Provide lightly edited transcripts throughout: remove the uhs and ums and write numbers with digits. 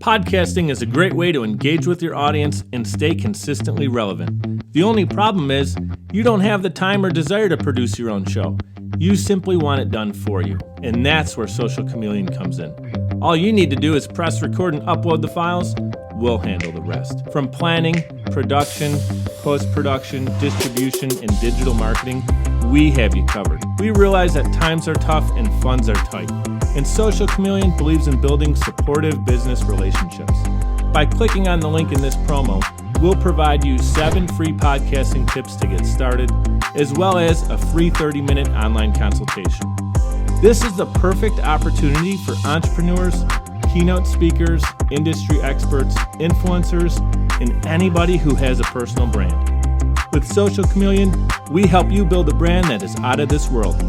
Podcasting is a great way to engage with your audience and stay consistently relevant. The only problem is you don't have the time or desire to produce your own show. You simply want it done for you, and that's where Social Chameleon comes in. All you need to do is press record and upload the files. We'll handle the rest. From planning, production, post-production, distribution, and digital marketing, we have you covered. We realize that times are tough and funds are tight, and Social Chameleon believes in building supportive business relationships. By clicking on the link in this promo, we'll provide you 7 free podcasting tips to get started, as well as a free 30-minute online consultation. This is the perfect opportunity for entrepreneurs, keynote speakers, industry experts, influencers, and anybody who has a personal brand. With Social Chameleon, we help you build a brand that is out of this world.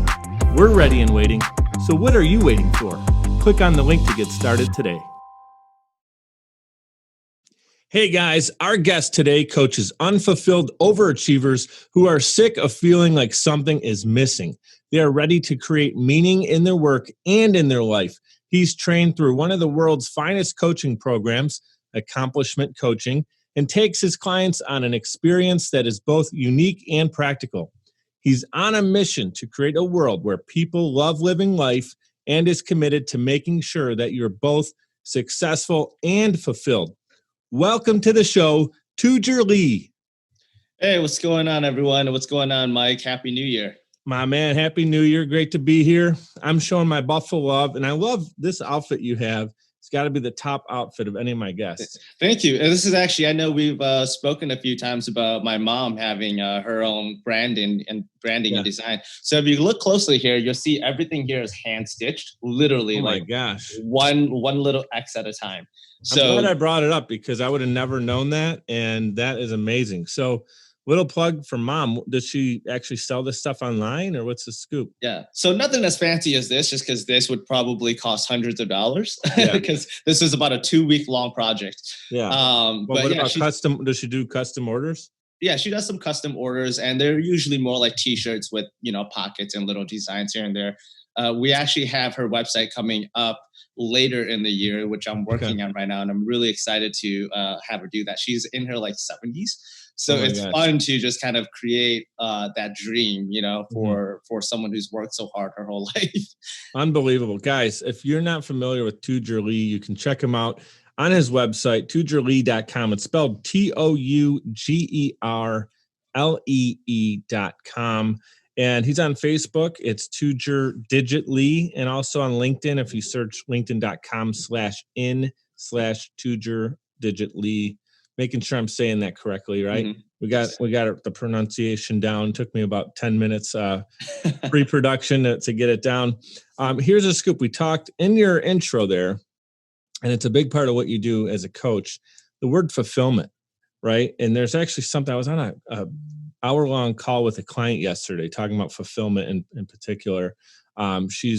We're ready and waiting, so what are you waiting for? Click on the link to get started today. Hey guys, our guest today coaches unfulfilled overachievers who are sick of feeling like something is missing. They are ready to create meaning in their work and in their life. He's trained through one of the world's finest coaching programs, Accomplishment Coaching, and takes his clients on an experience that is both unique and practical. He's on a mission to create a world where people love living life and is committed to making sure that you're both successful and fulfilled. Welcome to the show, Tou Ger Lee. Hey, what's going on, everyone? What's going on, Mike? Happy New Year. My man, Happy New Year. Great to be here. I'm showing my Buffalo love, and I love this outfit you have. It's got to be the top outfit of any of my guests. Thank you. And this is actually, I know we've spoken a few times about my mom having her own branding and design. So if you look closely here, you'll see everything here is hand stitched, literally. Oh my gosh. One little X at a time. So I'm glad I brought it up because I would have never known that. And that is amazing. So little plug for mom. Does she actually sell this stuff online or what's the scoop? Yeah. So nothing as fancy as this, just because this would probably cost hundreds of dollars because this is about a 2-week long project. Yeah. But what about custom? Does she do custom orders? Yeah, she does some custom orders, and they're usually more like T-shirts with, pockets and little designs here and there. We actually have her website coming up later in the year, which I'm working on right now, and I'm really excited to have her do that. She's in her 70s. So it's fun to just kind of create that dream, for someone who's worked so hard her whole life. Unbelievable. Guys, if you're not familiar with Tou Ger Lee, you can check him out on his website, tougerlee.com. It's spelled TOUGERLEE.com. And he's on Facebook. It's Tou Ger Lee. And also on LinkedIn, if you search linkedin.com/in/Tou Ger Lee. Making sure I'm saying that correctly, right? Mm-hmm. We got the pronunciation down. Took me about 10 minutes pre-production to get it down. Here's a scoop. We talked in your intro there, and it's a big part of what you do as a coach, the word fulfillment, right? And there's actually something, I was on a hour-long call with a client yesterday talking about fulfillment in particular. She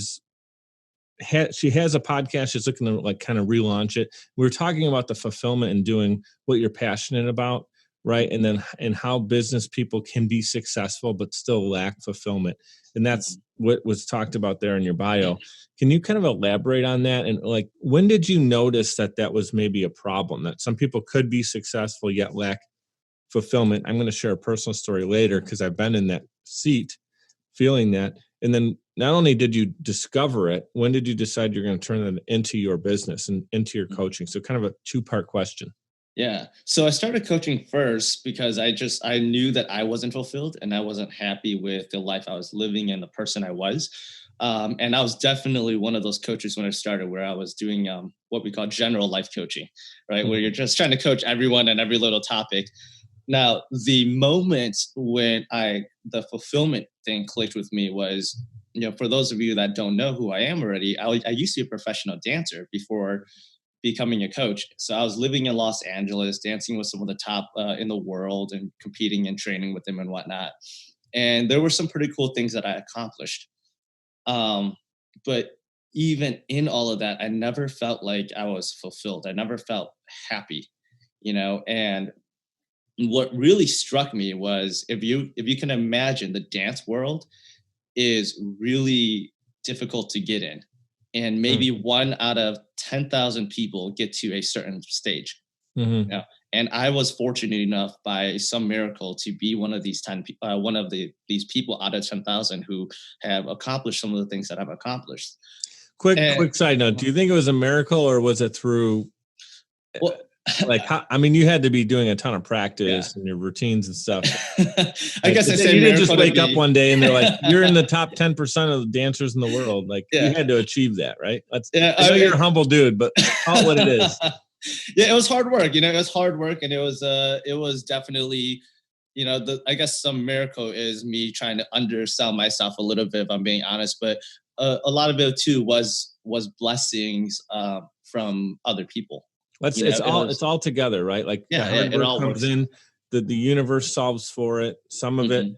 has a podcast. She's looking to kind of relaunch it. We were talking about the fulfillment and doing what you're passionate about, right? And how business people can be successful but still lack fulfillment. And that's what was talked about there in your bio. Can you kind of elaborate on that? And when did you notice that was maybe a problem, that some people could be successful yet lack fulfillment? I'm going to share a personal story later because I've been in that seat feeling that. And then not only did you discover it, when did you decide you're going to turn it into your business and into your coaching? So kind of a 2-part question. Yeah. So I started coaching first because I knew that I wasn't fulfilled and I wasn't happy with the life I was living and the person I was. And I was definitely one of those coaches when I started where I was doing what we call general life coaching, right? Mm-hmm. Where you're just trying to coach everyone and every little topic. Now, the moment when the fulfillment thing clicked with me was, for those of you that don't know who I am already, I used to be a professional dancer before becoming a coach. So I was living in Los Angeles, dancing with some of the top in the world and competing and training with them and whatnot. And there were some pretty cool things that I accomplished. But even in all of that, I never felt like I was fulfilled. I never felt happy, and what really struck me was if you can imagine, the dance world is really difficult to get in. and maybe 1 out of 10,000 people get to a certain stage. Mm-hmm. Yeah. And I was fortunate enough by some miracle to be one of these these people out of 10,000 who have accomplished some of the things that I've accomplished. Quick side note. Do you think it was a miracle, or was it through, well, like, I mean, you had to be doing a ton of practice and your routines and stuff. I guess I say you didn't just wake up one day and they're like, you're in the top 10% of the dancers in the world. Like, you had to achieve that, right? I know you're a humble dude, but call it what it is. Yeah, it was hard work. It was hard work, and it was definitely, I guess some miracle is me trying to undersell myself a little bit, if I'm being honest. But a lot of it too was blessings from other people. It's all together, right? Like, the hard work comes in, the universe solves for it. Some of it,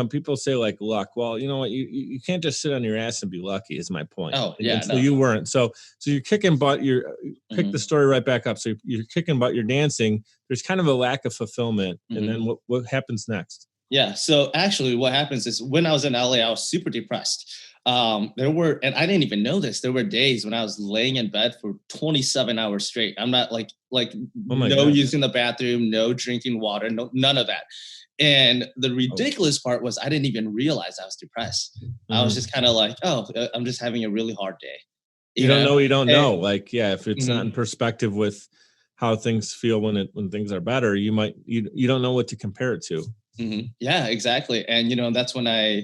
people say like luck. Well, you know what? You can't just sit on your ass and be lucky, is my point. Oh, yeah. So you weren't. So you're kicking butt. Pick the story right back up. So you're kicking butt, you're dancing. There's kind of a lack of fulfillment. And then what happens next? Yeah. So actually what happens is, when I was in LA, I was super depressed. And I didn't even know this, there were days when I was laying in bed for 27 hours straight. I'm not like no using the bathroom, no drinking water, none of that. And the ridiculous part was, I didn't even realize I was depressed. I was just kind of like, oh, I'm just having a really hard day. You don't know. Like, if it's not in perspective with how things feel when things are better, you don't know what to compare it to. Yeah, exactly. And that's when I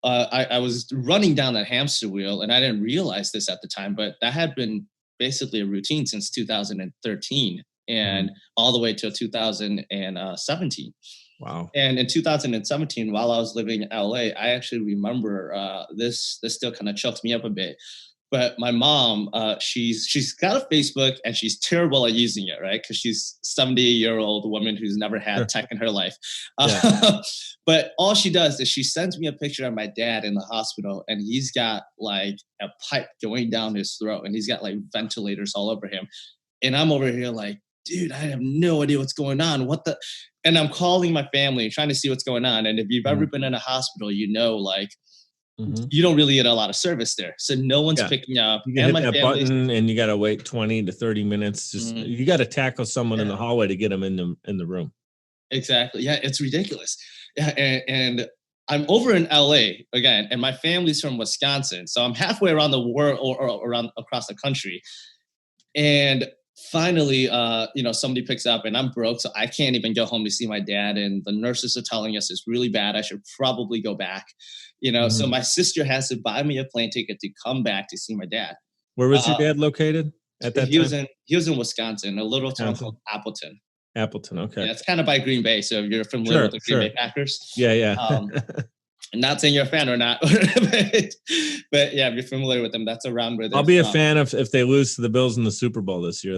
was running down that hamster wheel, and I didn't realize this at the time, but that had been basically a routine since 2013 and all the way till 2017. Wow. And in 2017, while I was living in LA, I actually remember this still kind of chokes me up a bit. But my mom, she's got a Facebook, and she's terrible at using it, right? Because she's 70-year-old woman who's never had tech in her life. But all she does is she sends me a picture of my dad in the hospital, and he's got like a pipe going down his throat, and he's got like ventilators all over him. And I'm over here like, dude, I have no idea what's going on. And I'm calling my family trying to see what's going on. And if you've ever been in a hospital, like, you don't really get a lot of service there. So no one's picking up. You hit that button and you got to wait 20 to 30 minutes. Just you got to tackle someone in the hallway to get them in the room. Exactly. Yeah, it's ridiculous. Yeah, and I'm over in LA again, and my family's from Wisconsin. So I'm halfway around the world or around across the country. And finally, somebody picks up, and I'm broke, so I can't even go home to see my dad. And the nurses are telling us it's really bad. I should probably go back. So my sister has to buy me a plane ticket to come back to see my dad. Where was your dad located at that time? He was in Wisconsin, a little town called Appleton. Appleton, okay. Yeah, it's kind of by Green Bay, so if you're familiar with the Green Bay Packers. Yeah. I'm not saying you're a fan or not, but yeah, if you're familiar with them, that's around where they're I'll be a fan if they lose to the Bills in the Super Bowl this year.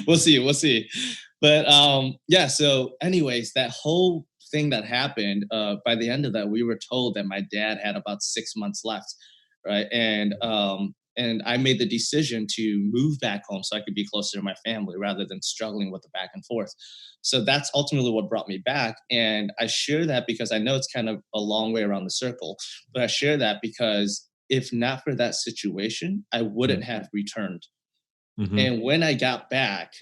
We'll see. But so anyways, that whole thing that happened, by the end of that, we were told that my dad had about 6 months left, right? And I made the decision to move back home so I could be closer to my family rather than struggling with the back and forth. So that's ultimately what brought me back. And I share that because I know it's kind of a long way around the circle, but I share that because if not for that situation, I wouldn't have returned. And when I got back,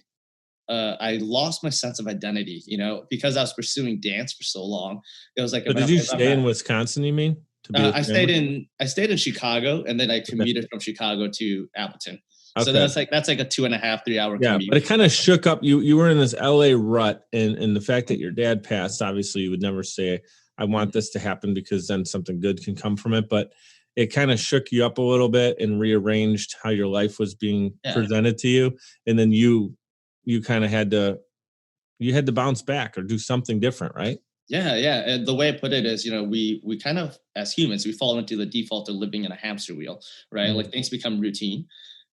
I lost my sense of identity, because I was pursuing dance for so long. It was like, but did you stay in Wisconsin, you mean? I stayed in Chicago, and then I commuted from Chicago to Appleton. Okay. So that's like a 2.5, 3 hour commute. But it kind of shook up. You were in this LA rut, and the fact that your dad passed, obviously you would never say, I want this to happen, because then something good can come from it. But it kind of shook you up a little bit and rearranged how your life was being presented to you. And then you kind of had to bounce back or do something different, right? Yeah. And the way I put it is, we kind of, as humans, we fall into the default of living in a hamster wheel, right? Like things become routine.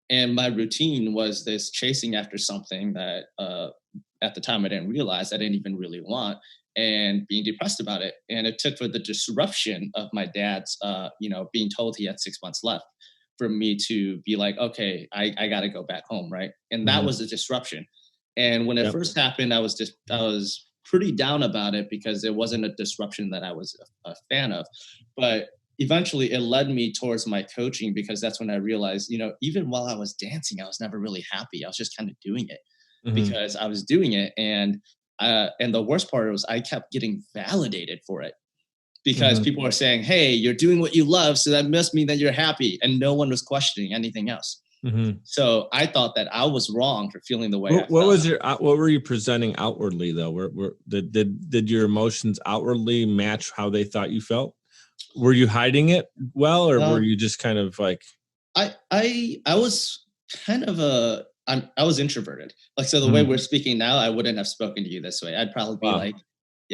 And my routine was this chasing after something that at the time I didn't realize I didn't even really want, and being depressed about it. And it took for the disruption of my dad's, being told he had 6 months left for me to be like, okay, I got to go back home, right? And that was the disruption. And when it first happened, I was pretty down about it because it wasn't a disruption that I was a fan of. But eventually it led me towards my coaching, because that's when I realized, even while I was dancing, I was never really happy. I was just kind of doing it Mhm. because I was doing it. And the worst part was I kept getting validated for it, because Mhm. people are saying, hey, you're doing what you love, so that must mean that you're happy. And no one was questioning anything else. Mhm. So I thought that I was wrong for feeling the way I What felt. was your what were you presenting outwardly though? Did your emotions outwardly match how they thought you felt? Were you hiding it well, or were Um, you just kind of like, I was kind of I was introverted. Like, so the way mhm. we're speaking now, I wouldn't have spoken to you this way. I'd probably be Wow. like,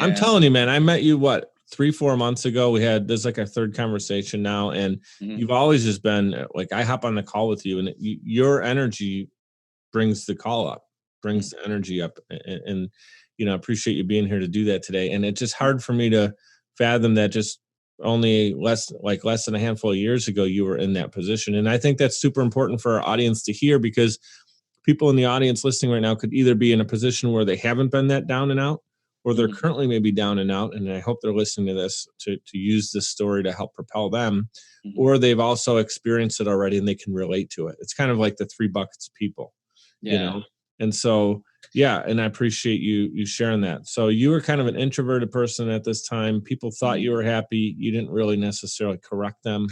I'm yeah. telling you, man, I met you what, 3-4 months ago. We had this like our third conversation now, and Mhm, you've always just been like, I hop on the call with you, and your energy brings the call up, mhm, brings the energy up, and I appreciate you being here to do that today. And it's just hard for me to fathom that just only less than a handful of years ago you were in that position. And I think that's super important for our audience to hear, because people in the audience listening right now could either be in a position where they haven't been that down and out, or they're mhm, currently maybe down and out. And I hope they're listening to this to use this story to help propel them, mhm. or they've also experienced it already and they can relate to it. It's kind of like the three buckets of people, you Yeah. know? And so, yeah, and I appreciate you sharing that. So you were kind of an introverted person at this time. People thought Mhm, you were happy. You didn't really necessarily correct them,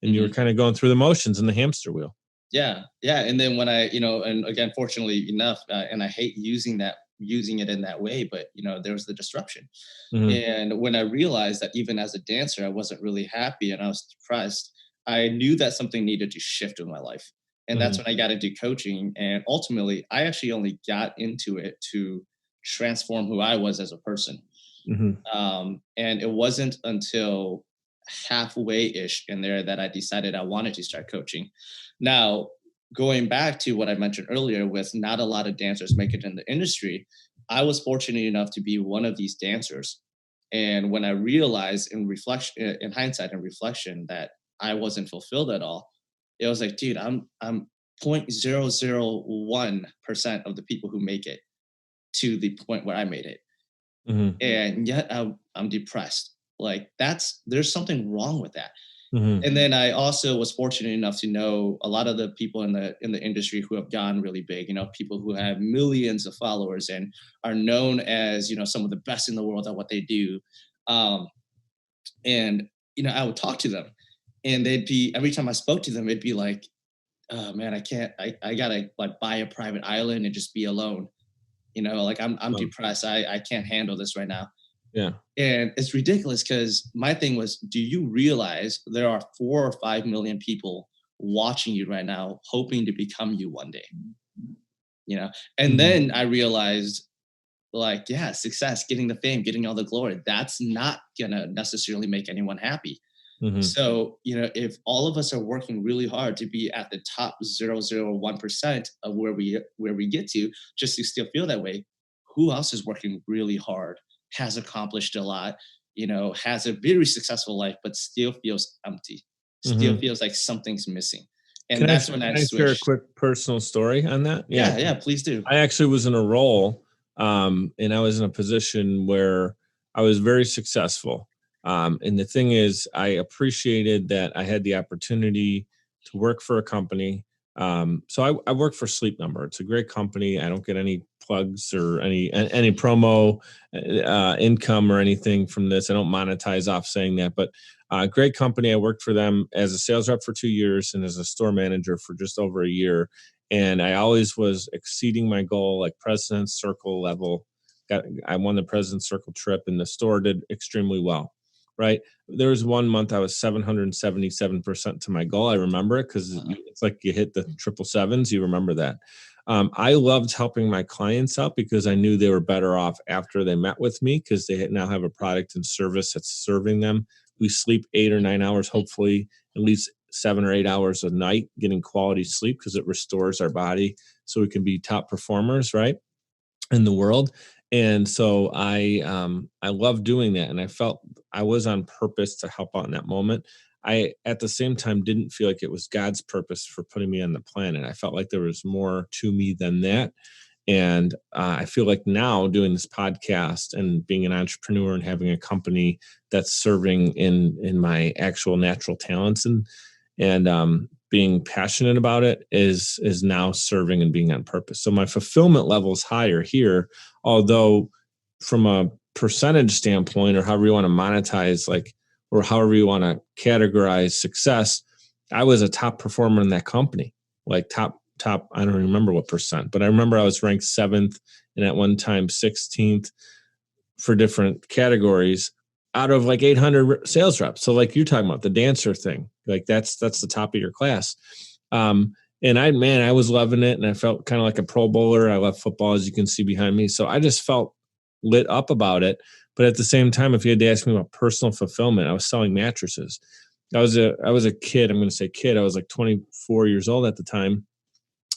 and you were mhm. kind of going through the motions in the hamster wheel. Yeah, yeah. And then when and again, fortunately enough, and I hate using it in that way, but there was the disruption. Hmm. And when I realized that even as a dancer, I wasn't really happy and I was depressed, I knew that something needed to shift in my life. And that's Hmm. when I got into coaching. And ultimately, I actually only got into it to transform who I was as a person. Hmm. And it wasn't until halfway ish in there that I decided I wanted to start coaching. Now, going back to what I mentioned earlier, with not a lot of dancers make it in the industry, I was fortunate enough to be one of these dancers. And when I realized in reflection, in hindsight and reflection, that I wasn't fulfilled at all, it was like, dude, I'm 0.001% of the people who make it to the point where I made it, Hmm. and yet I'm depressed. Like, there's something wrong with that. Hmm. And then I also was fortunate enough to know a lot of the people in the industry who have gone really big. People who have millions of followers and are known as some of the best in the world at what they do. Um, and I would talk to them, and they'd be every time I spoke to them, it'd be like, oh man, I can't. I gotta like buy a private island and just be alone. Like I'm Um, depressed. I can't handle this right now. yeah. And it's ridiculous, because my thing was, do you realize there are 4 or 5 million people watching you right now, hoping to become you one day? You know, and Hmm. then I realized, like, yeah, success, getting the fame, getting all the glory, that's not gonna necessarily make anyone happy. Hmm. So, if all of us are working really hard to be at the top 0.001% of where we get to, just to still feel that way, who else is working really hard, has accomplished a lot, has a very successful life, but still feels empty, still Hmm. feels like something's missing. And Can I that's when I can I share a switched. quick personal story on that? Yeah, Yeah, yeah, please do. I actually was in a role, and I was in a position where I was very successful. And the thing is, I appreciated that I had the opportunity to work for a company. So I work for Sleep Number. It's a great company. I don't get any plugs or any promo income or anything from this. I don't monetize off saying that, but great company. I worked for them as a sales rep for 2 years and as a store manager for just over a year, and I always was exceeding my goal, like President's Circle level. I won the President's Circle trip, and the store did extremely well. Right. There was one month I was 777% to my goal. I remember it because Uh, it's like you hit the triple sevens. You remember that. I loved helping my clients out because I knew they were better off after they met with me, because they now have a product and service that's serving them. We sleep 8 or 9 hours, hopefully at least 7 or 8 hours a night, getting quality sleep, because it restores our body so we can be top performers, right, in the world. And so I love doing that, and I felt I was on purpose to help out in that moment. I at the same time didn't feel like it was God's purpose for putting me on the planet. I felt like there was more to me than that. And I feel like now doing this podcast and being an entrepreneur and having a company that's serving in my actual natural talents and being passionate about it is now serving and being on purpose. So my fulfillment level is higher here, although from a percentage standpoint, or however you want to monetize, like, or however you want to categorize success, I was a top performer in that company, like top, I don't remember what percent, but I remember I was ranked 7th and at one time 16th for different categories out of like 800 sales reps. So like you're talking about the dancer thing, like that's the top of your class. And I was loving it. And I felt kind of like a pro bowler. I love football, as you can see behind me. So I just felt lit up about it. But at the same time, if you had to ask me about personal fulfillment, I was selling mattresses. I was a kid. I'm going to say kid. I was like 24 years old at the time.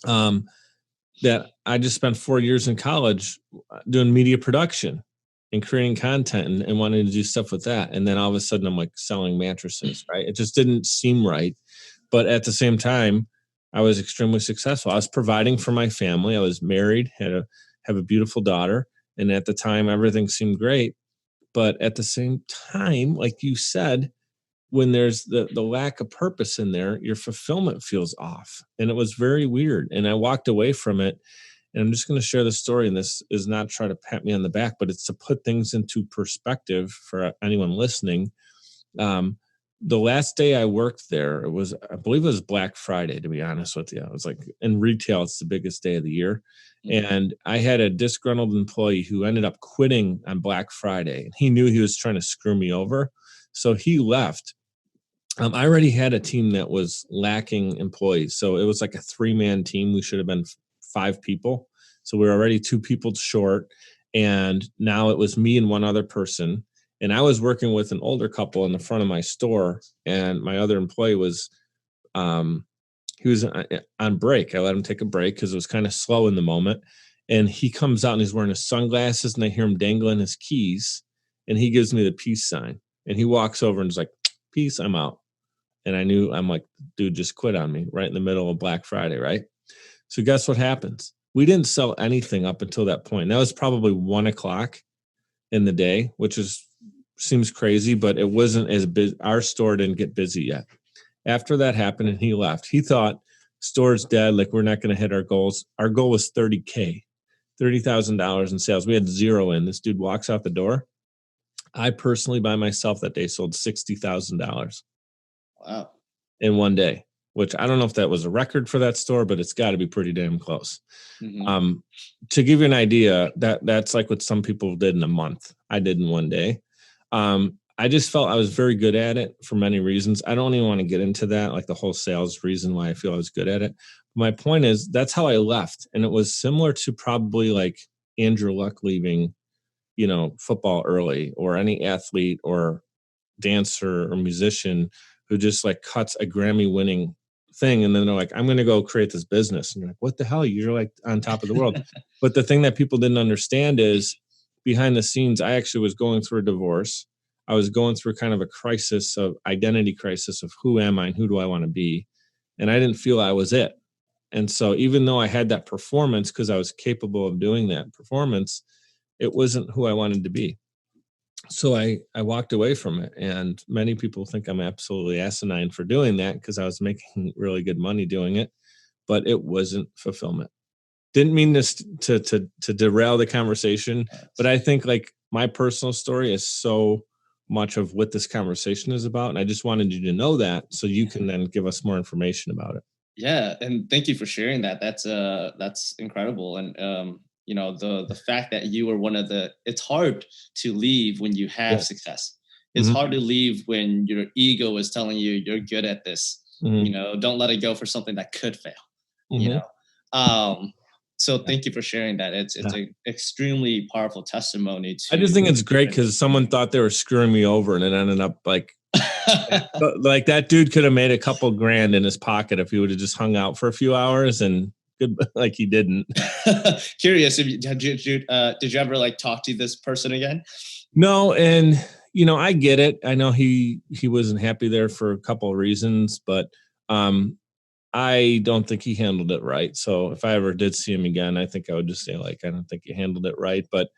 That I just spent 4 years in college doing media production and creating content and wanting to do stuff with that. And then all of a sudden I'm like selling mattresses, right? It just didn't seem right. But at the same time, I was extremely successful. I was providing for my family. I was married, have a beautiful daughter. And at the time, everything seemed great. But at the same time, like you said, when there's the lack of purpose in there, your fulfillment feels off. And it was very weird. And I walked away from it. And I'm just going to share the story. And this is not try to pat me on the back, but it's to put things into perspective for anyone listening. The last day I worked there, I believe it was Black Friday, to be honest with you. I was like, in retail, it's the biggest day of the year. And I had a disgruntled employee who ended up quitting on Black Friday. And he knew he was trying to screw me over. So he left. I already had a team that was lacking employees. So it was like a 3-man team. We should have been 5 people. So we were already 2 people short. And now it was me and one other person. And I was working with an older couple in the front of my store. And my other employee was, he was on break. I let him take a break because it was kind of slow in the moment. And he comes out and he's wearing his sunglasses and I hear him dangling his keys. And he gives me the peace sign. And he walks over and is like, peace, I'm out. And I'm like, dude, just quit on me right in the middle of Black Friday, right? So guess what happens? We didn't sell anything up until that point. That was probably 1:00 in the day, which seems crazy, but it wasn't as busy. Our store didn't get busy yet. After that happened and he left, he thought store's dead. Like we're not going to hit our goals. Our goal was $30,000 in sales. We had 0 in. This dude walks out the door. I personally, by myself that day, sold $60,000. Wow. In one day, which I don't know if that was a record for that store, but it's got to be pretty damn close. Mm-hmm. To give you an idea, that's like what some people did in a month. I did in one day. I just felt I was very good at it for many reasons. I don't even want to get into that, like the whole sales reason why I feel I was good at it. My point is that's how I left. And it was similar to probably like Andrew Luck leaving, football early, or any athlete or dancer or musician who just like cuts a Grammy winning thing. And then they're like, I'm going to go create this business. And you're like, what the hell? You're like on top of the world. But the thing that people didn't understand is behind the scenes, I actually was going through a divorce. I was going through kind of a crisis of identity crisis of who am I and who do I want to be? And I didn't feel I was it. And so even though I had that performance, because I was capable of doing that performance, it wasn't who I wanted to be. So I walked away from it, and many people think I'm absolutely asinine for doing that because I was making really good money doing it, but it wasn't fulfillment. Didn't mean this to derail the conversation, but I think like my personal story is so much of what this conversation is about, and I just wanted you to know that so you can then give us more information about it. Yeah, and thank you for sharing that. That's incredible, and the fact that you were it's hard to leave when you have success. It's hard to leave when your ego is telling you you're good at this. Don't let it go for something that could fail. So thank you for sharing that. It's an extremely powerful testimony to. I just think it's great because someone thought they were screwing me over, and it ended up like like that dude could have made a couple grand in his pocket if he would have just hung out for a few hours, and good, like he didn't. Curious, did you ever like talk to this person again? No, and I get it. I know he wasn't happy there for a couple of reasons, but I don't think he handled it right. So if I ever did see him again, I think I would just say like, I don't think he handled it right. But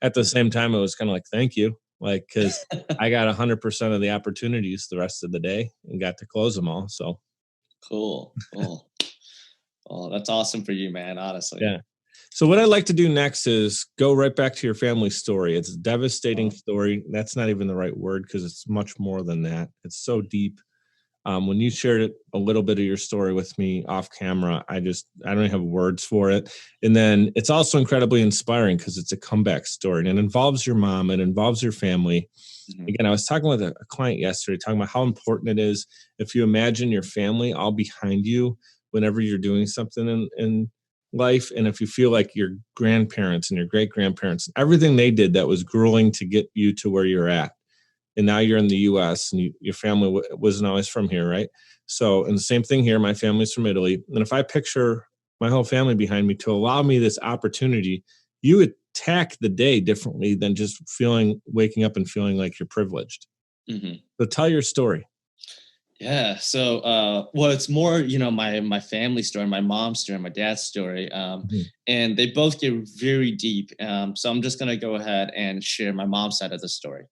at the same time, it was kind of like, thank you. Like, cause I got 100% of the opportunities the rest of the day and got to close them all. So Cool. Cool. Oh, that's awesome for you, man. Honestly. yeah. So what I'd like to do next is go right back to your family story. It's a devastating Oh, story. That's not even the right word because it's much more than that. It's so deep. When you shared it, a little bit of your story with me off camera, I don't have words for it. And then it's also incredibly inspiring because it's a comeback story and it involves your mom, it involves your family. mhm. Again, I was talking with a client yesterday, talking about how important it is if you imagine your family all behind you whenever you're doing something in life. And if you feel like your grandparents and your great grandparents, everything they did that was grueling to get you to where you're at, and now you're in the US and your family wasn't always from here, right? So, and the same thing here, my family's from Italy. And if I picture my whole family behind me to allow me this opportunity, you attack the day differently than just waking up and feeling like you're privileged. Mhm. So tell your story. Yeah. So, well, it's more, my family story, my mom's story, my dad's story, Mhm. and they both get very deep. So I'm just gonna go ahead and share my mom's side of the story.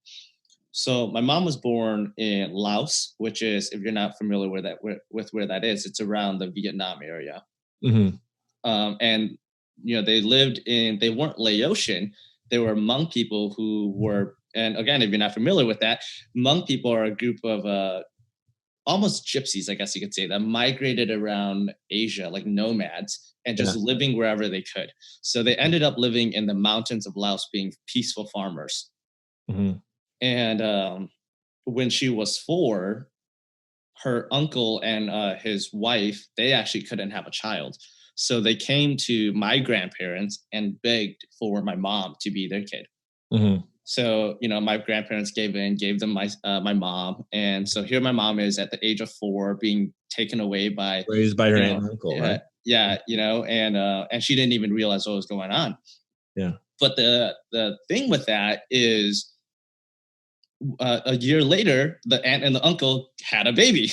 So my mom was born in Laos, which is, if you're not familiar with where that is, it's around the Vietnam area. Mhm. And they weren't Laotian, they were Hmong people who were, and again, if you're not familiar with that, Hmong people are a group of almost gypsies, I guess you could say, that migrated around Asia like nomads and Yeah. just living wherever they could. So they ended up living in the mountains of Laos, being peaceful farmers. Mhm. And when she was 4, her uncle and his wife, they actually couldn't have a child. So they came to my grandparents and begged for my mom to be their kid. Mhm. So, my grandparents gave them my mom. And so here my mom is at the age of 4 being taken away by, Raised by your you aunt know, and uncle, yeah, right? yeah, and she didn't even realize what was going on. Yeah. But the thing with that is, a year later, the aunt and the uncle had a baby.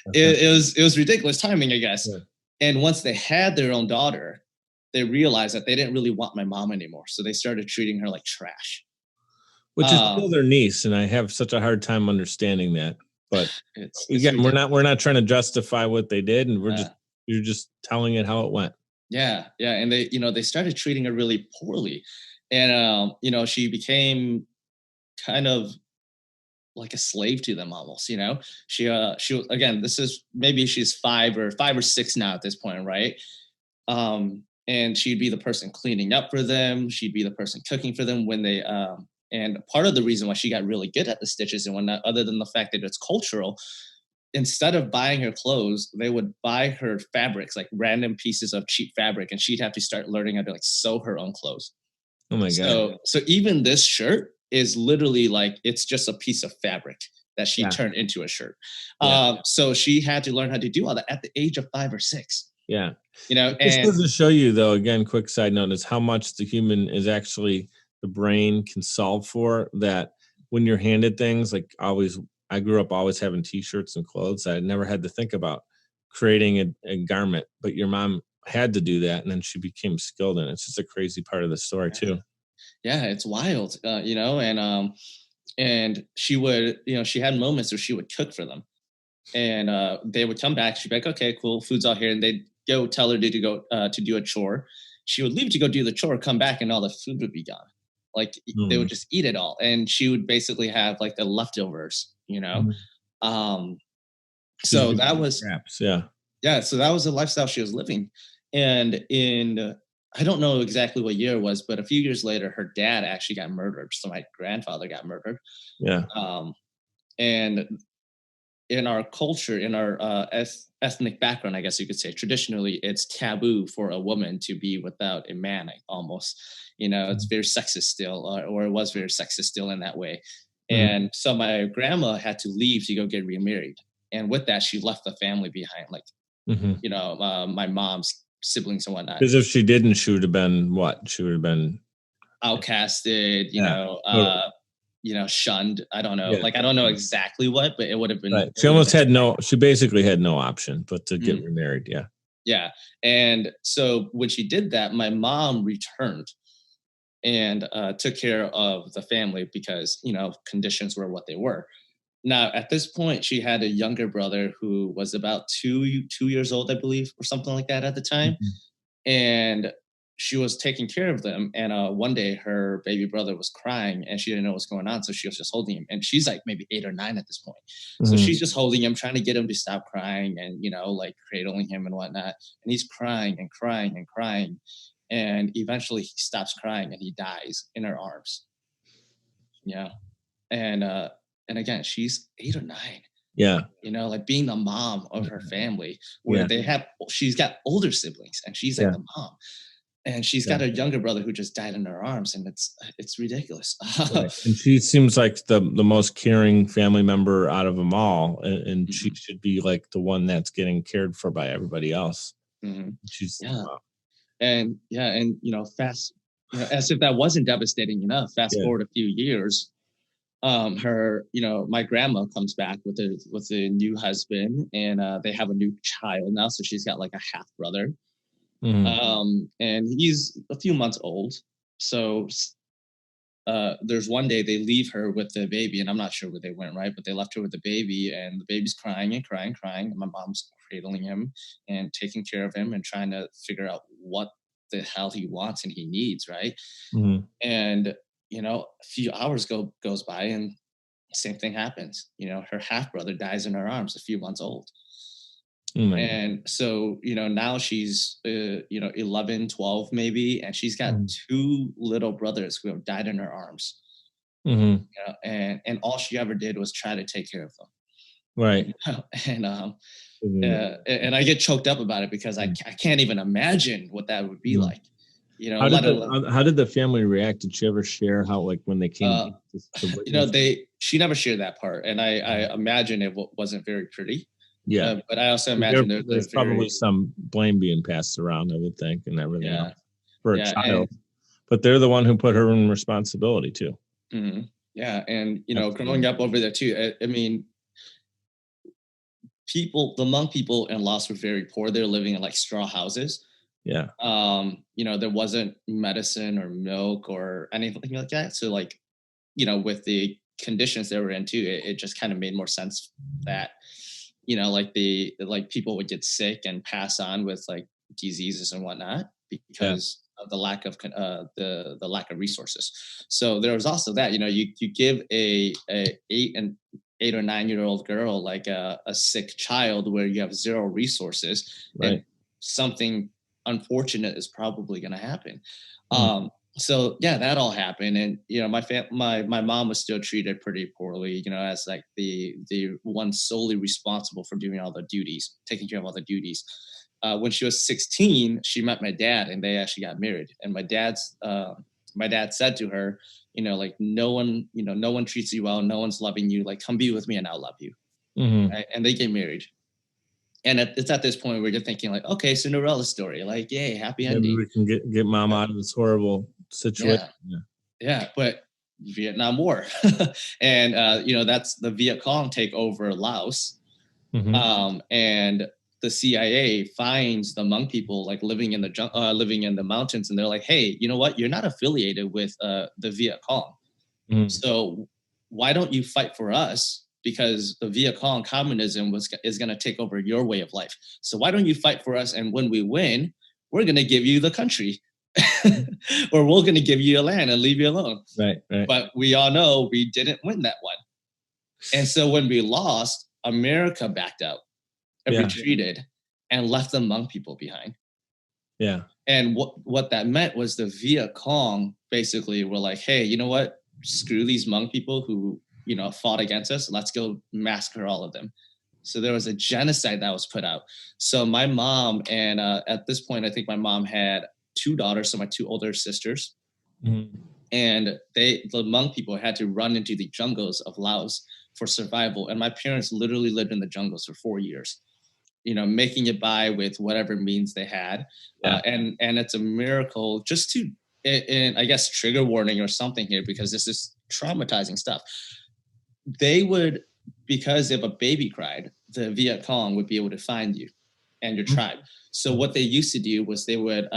Okay. It was ridiculous timing, I guess. Yeah. And once they had their own daughter, they realized that they didn't really want my mom anymore. So they started treating her like trash. Which is still Um, their niece, and I have such a hard time understanding that. But it's again, we're ridiculous. not trying to justify what they did, and Uh, you're just telling it how it went. yeah, yeah, and they started treating her really poorly, and she became kind of like a slave to them almost. She was, again, this is, maybe she's 5 or 6 now at this point, right? And she'd be the person cleaning up for them. She'd be the person cooking for them when they. And part of the reason why she got really good at the stitches and whatnot, other than the fact that it's cultural, instead of buying her clothes, they would buy her fabrics, like random pieces of cheap fabric, and she'd have to start learning how to like sew her own clothes. Oh my god. So even this shirt is literally like, it's just a piece of fabric that she Yeah. turned into a shirt. Yeah. So she had to learn how to do all that at the age of 5 or 6. Yeah. This And goes to show you, though, again, quick side note, is how much the human is actually the brain can solve for that. When you're handed things, like always, I grew up always having T-shirts and clothes. I never had to think about creating a garment, but your mom had to do that, and then she became skilled in it. It's just a crazy part of the story too. yeah, it's wild, and she would, she had moments where she would cook for them, and they would come back. She'd be like, "Okay, cool, food's all here," and they'd go tell her to go to do a chore. She would leave to go do the chore, come back, and all the food would be gone. Like they would Mm. just eat it all, and she would basically have like the leftovers. Mhm. Um, She's so doing that the was scraps, yeah. Yeah, so that was the lifestyle she was living. And I don't know exactly what year it was, but a few years later, her dad actually got murdered. So my grandfather got murdered. Yeah. Um, and in our culture, in our ethnic background, I guess you could say, traditionally, it's taboo for a woman to be without a man, almost. It's Mhm. very sexist still, or it was very sexist still in that way. Mhm. And so my grandma had to leave to go get remarried. And with that, she left the family behind, like, Mhm. my mom's siblings and whatnot, 'Cause if she didn't, she would have been what? She would have been outcasted, yeah, totally. shunned. I don't know. Like, I don't know exactly what, but it would have been. Right. She basically had no option but to get remarried. Yeah. Yeah. And so when she did that, my mom returned and took care of the family because, conditions were what they were. Now, at this point, she had a younger brother who was about 2 years old, I believe, or something like that at the time. And she was taking care of them. And one day her baby brother was crying and she didn't know what's going on. So she was just holding him. And she's like maybe 8 or 9 at this point. So she's just holding him, trying to get him to stop crying and, like cradling him and whatnot. And he's crying and crying and crying. And eventually he stops crying and he dies in her arms. Yeah. And again, she's 8 or 9. Yeah. Like being the mom of her family where she's got older siblings and she's like the mom. And she's got a younger brother who just died in her arms, and it's ridiculous. Right. And she seems like the most caring family member out of them all, and she should be like the one that's getting cared for by everybody else. She's and fast. As if that wasn't devastating enough. Fast forward a few years, my grandma comes back with a new husband, and they have a new child now. So she's got like a half brother. And he's a few months old. So there's one day they leave her with the baby, and I'm not sure where they went, right? But they left her with the baby, and the baby's crying and crying, crying. And my mom's cradling him and taking care of him and trying to figure out what the hell he wants and he needs, right? And a few hours goes by, and same thing happens. Her half brother dies in her arms, a few months old. And so, now she's, 11, 12 maybe, and she's got 2 little brothers who have died in her arms. And all she ever did was try to take care of them. Right. And I get choked up about it because I can't even imagine what that would be like. How did the family react? Did she ever share how, like, when they came? She never shared that part, and I imagine it wasn't very pretty. Yeah, but I also imagine there's probably some blame being passed around, I would think, and everything else for a child. But they're the one who put her in responsibility too. Yeah, and growing up over there too. I mean, the Hmong people in Laos were very poor. They're living in like straw houses. Yeah. There wasn't medicine or milk or anything like that. So like, with the conditions they were into, it just kind of made more sense that, like people would get sick and pass on with like diseases and whatnot because of the lack of the lack of resources. So there was also that, you give a 8 or 9 year old girl like a sick child where you have 0 resources, and something unfortunate is probably going to happen. So that all happened, and my mom was still treated pretty poorly, as like the one solely responsible for doing all the duties, taking care of all the duties. When she was 16, she met my dad, and they actually got married. And my dad said to her, like, no one treats you well, no one's loving you. Like, come be with me, and I'll love you. Right? And they get married. And it's at this point where you're thinking like, okay, Cinderella story, like, yay, happy ending. Maybe we can get mom out of this horrible situation. Yeah, but Vietnam War, and that's the Viet Cong take over Laos, and the CIA finds the Hmong people like living in the mountains, and they're like, hey, you know what? You're not affiliated with the Viet Cong, so why don't you fight for us? Because the Viet Cong communism is going to take over your way of life. So why don't you fight for us? And when we win, we're going to give you the country, or we're going to give you your land and leave you alone. Right. But we all know we didn't win that one. And so when we lost, America backed out and retreated and left the Hmong people behind. Yeah. And what that meant was the Viet Cong basically were like, hey, you know what? Screw these Hmong people who fought against us. Let's go massacre all of them. So there was a genocide that was put out. So my mom, and at this point, I think my mom had 2 daughters, so my 2 older sisters. And the Hmong people had to run into the jungles of Laos for survival. And my parents literally lived in the jungles for 4 years, making it by with whatever means they had. And it's a miracle just to, and I guess trigger warning or something here, because this is traumatizing stuff. They would, because if a baby cried, the Viet Cong would be able to find you and your tribe. So what they used to do was they would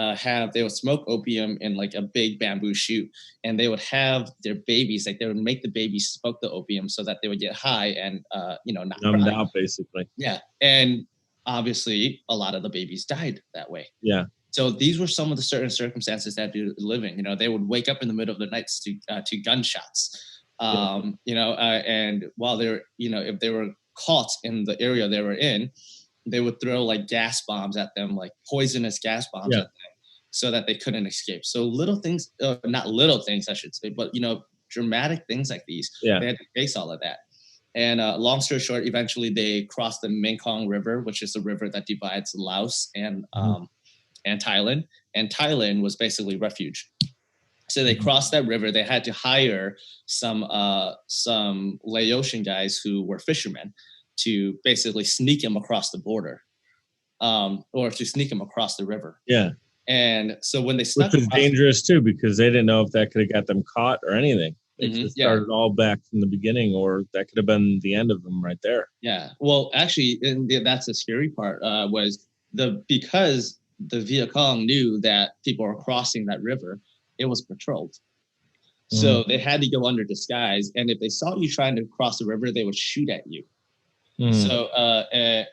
smoke opium in like a big bamboo shoot, and they would have their babies, like they would make the babies smoke the opium so that they would get high and not numbed cry. out basically. Yeah, and obviously a lot of the babies died that way. Yeah. So these were some of the certain circumstances that they were living. They would wake up in the middle of the night to gunshots. And while they're, if they were caught in the area they were in, they would throw like gas bombs at them, like poisonous gas bombs at them, so that they couldn't escape. So little things, not little things, I should say, but dramatic things like these. They had to face all of that. And long story short, eventually they crossed the Mekong River, which is the river that divides Laos and Thailand. And Thailand was basically refuge. So they crossed that river. They had to hire some Laotian guys who were fishermen to basically sneak him across the border, or to sneak him across the river. Yeah. And so when they snuck, which was dangerous too, because they didn't know if that could have got them caught or anything. They just started all back from the beginning, or that could have been the end of them right there. Yeah. Well, actually, that's the scary part, was because the Viet Cong knew that people were crossing that river, it was patrolled. So they had to go under disguise. And if they saw you trying to cross the river, they would shoot at you. So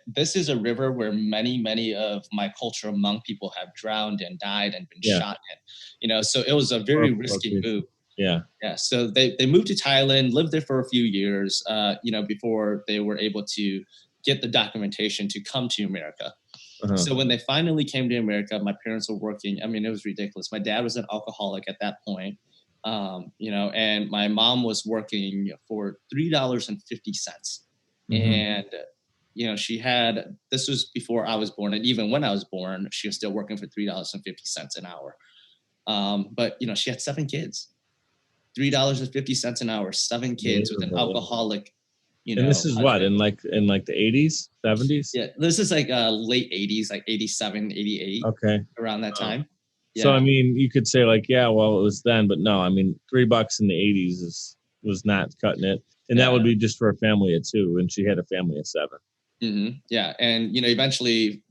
this is a river where many of my cultural Hmong people have drowned and died and been shot in. So it was a very risky move. Yeah. So they moved to Thailand, lived there for a few years, before they were able to get the documentation to come to America. So when they finally came to America, my parents were working. I mean, it was ridiculous. My dad was an alcoholic at that point, and my mom was working for $3.50. And, she had, this was before I was born. And even when I was born, she was still working for $3.50 an hour. But, she had 7 kids, $3.50 an hour, 7 kids with an alcoholic, and this is husband. What, in like the 80s, 70s? Yeah, this is like late 80s, like 87, 88. Okay. Around that time. Yeah. So, I mean, you could say like, yeah, well, it was then, but no, I mean, $3 in the 80s was not cutting it. And that would be just for a family of 2. And she had a family of 7. Yeah. And, eventually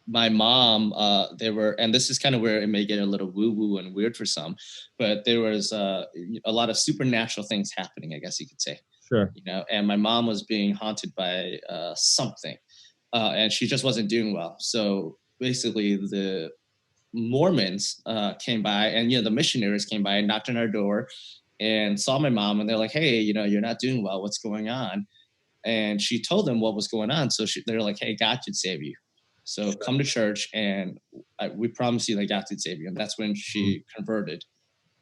my mom, and this is kind of where it may get a little woo-woo and weird for some, but there was a lot of supernatural things happening, I guess you could say. Sure. And my mom was being haunted by something, and she just wasn't doing well. So basically the Mormons came by, and, the missionaries came by and knocked on our door and saw my mom, and they're like, hey, you're not doing well. What's going on? And she told them what was going on. So they're like, hey, God should save you. So come to church, and we promise you that God should save you. And that's when she converted.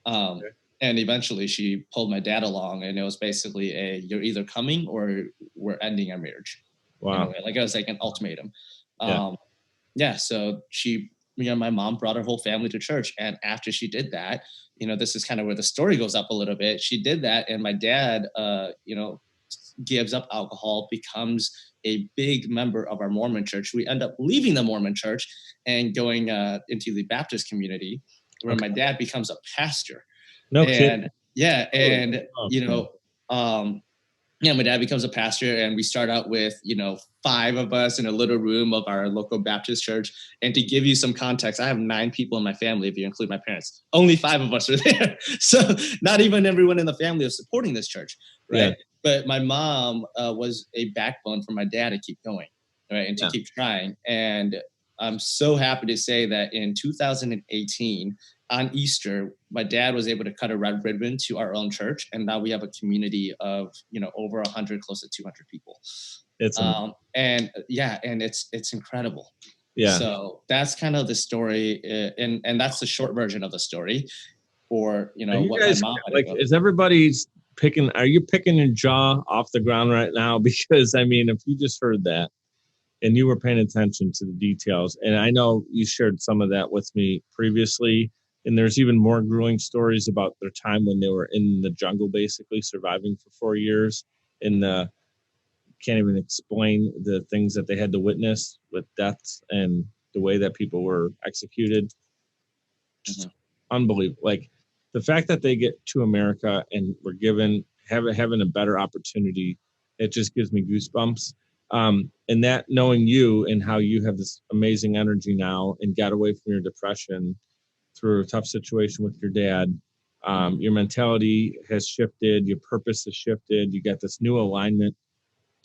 And eventually she pulled my dad along, and it was basically you're either coming or we're ending our marriage. Wow. Like it was like an ultimatum. So she, my mom brought her whole family to church. And after she did that, this is kind of where the story goes up a little bit. She did that, and my dad, gives up alcohol, becomes a big member of our Mormon church. We end up leaving the Mormon church and going into the Baptist community, where my dad becomes a pastor. No kidding. Yeah. And, my dad becomes a pastor, and we start out with, 5 of us in a little room of our local Baptist church. And to give you some context, I have 9 people in my family, if you include my parents. Only 5 of us are there. So not even everyone in the family is supporting this church, right? Yeah. But my mom was a backbone for my dad to keep going, right, and to keep trying. And I'm so happy to say that in 2018, on Easter, my dad was able to cut a red ribbon to our own church, and now we have a community of over 100, close to 200 people. It's and it's incredible. Yeah. So that's kind of the story, and that's the short version of the story. Or what guys, my mom like, is everybody's picking? Are you picking your jaw off the ground right now? Because I mean, if you just heard that, and you were paying attention to the details, and I know you shared some of that with me previously. And there's even more grueling stories about their time when they were in the jungle, basically surviving for 4 years. And can't even explain the things that they had to witness with deaths and the way that people were executed. Just unbelievable. Like the fact that they get to America and we're having a better opportunity, it just gives me goosebumps. And that knowing you and how you have this amazing energy now and got away from your depression through a tough situation with your dad, your mentality has shifted, your purpose has shifted, you got this new alignment.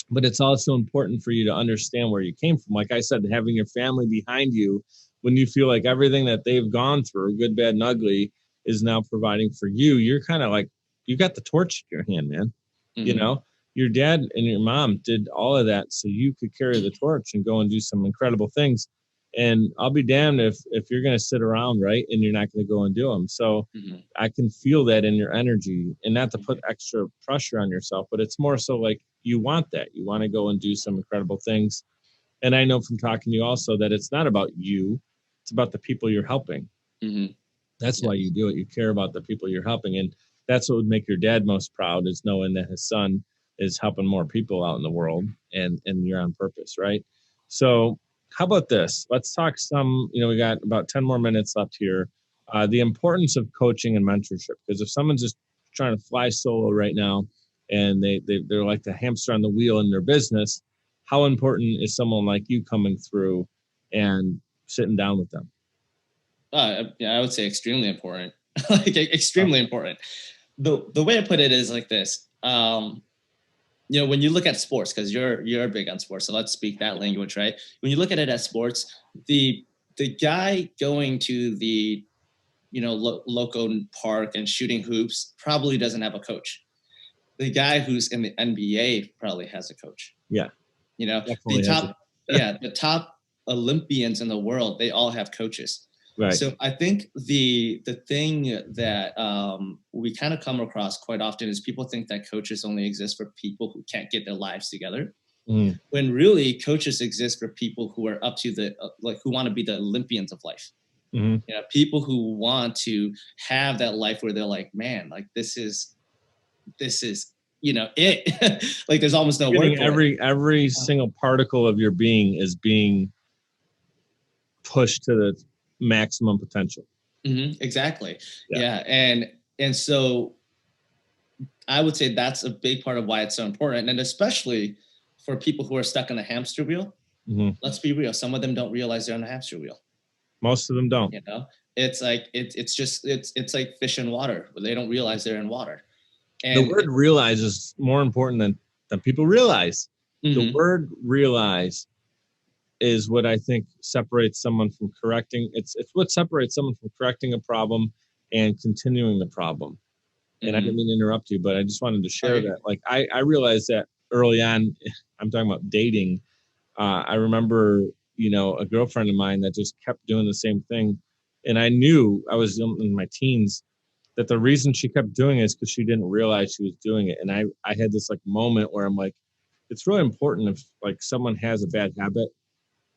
But it's also important for you to understand where you came from. Like I said, having your family behind you when you feel like everything that they've gone through, good, bad, and ugly, is now providing for you. You're kind of like, you got the torch in your hand, man. You know, your dad and your mom did all of that so you could carry the torch and go and do some incredible things. And I'll be damned if you're going to sit around, right, and you're not going to go and do them. So I can feel that in your energy, and not to put extra pressure on yourself, but it's more so like you want that. You want to go and do some incredible things. And I know from talking to you also that it's not about you. It's about the people you're helping. That's why you do it. You care about the people you're helping. And that's what would make your dad most proud, is knowing that his son is helping more people out in the world, and you're on purpose, right? So how about this? Let's talk some, we got about 10 more minutes left here. The importance of coaching and mentorship, because if someone's just trying to fly solo right now and they're like the hamster on the wheel in their business, how important is someone like you coming through and sitting down with them? I would say extremely important. Like extremely important. The way I put it is like this. When you look at sports, because you're big on sports, so let's speak that language, right? When you look at it as sports, the guy going to the local park and shooting hoops probably doesn't have a coach. The guy who's in the NBA probably has a coach. Yeah, the top Olympians in the world, they all have coaches. Right. So I think the thing that we kind of come across quite often is people think that coaches only exist for people who can't get their lives together. When really coaches exist for people who are up to the who want to be the Olympians of life. People who want to have that life where they're like, man, like this is it. Like there's almost no word for it. Every single particle of your being is being pushed to the maximum potential. Exactly. Yeah. And so I would say that's a big part of why it's so important. And especially for people who are stuck in a hamster wheel, let's be real. Some of them don't realize they're on a hamster wheel. Most of them don't. It's like, it's like fish in water, but they don't realize they're in water. And the word realize is more important than people realize. The word realize is what I think separates someone from correcting. It's what separates someone from correcting a problem and continuing the problem. And I didn't mean to interrupt you, but I just wanted to share that. Like I realized that early on. I'm talking about dating. I remember, a girlfriend of mine that just kept doing the same thing. And I knew, I was in my teens, that the reason she kept doing it is because she didn't realize she was doing it. And I had this like moment where I'm like, it's really important if like someone has a bad habit,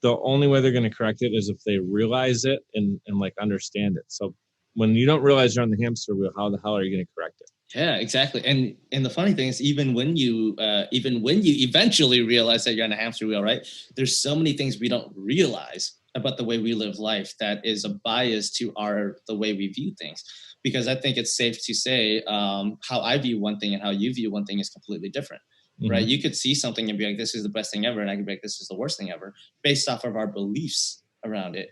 the only way they're going to correct it is if they realize it and like understand it. So when you don't realize you're on the hamster wheel, how the hell are you going to correct it? Yeah, exactly. And the funny thing is, even when you eventually realize that you're on a hamster wheel, right? There's so many things we don't realize about the way we live life that is a bias to the way we view things. Because I think it's safe to say how I view one thing and how you view one thing is completely different. Right? You could see something and be like, this is the best thing ever. And I could be like, this is the worst thing ever, based off of our beliefs around it.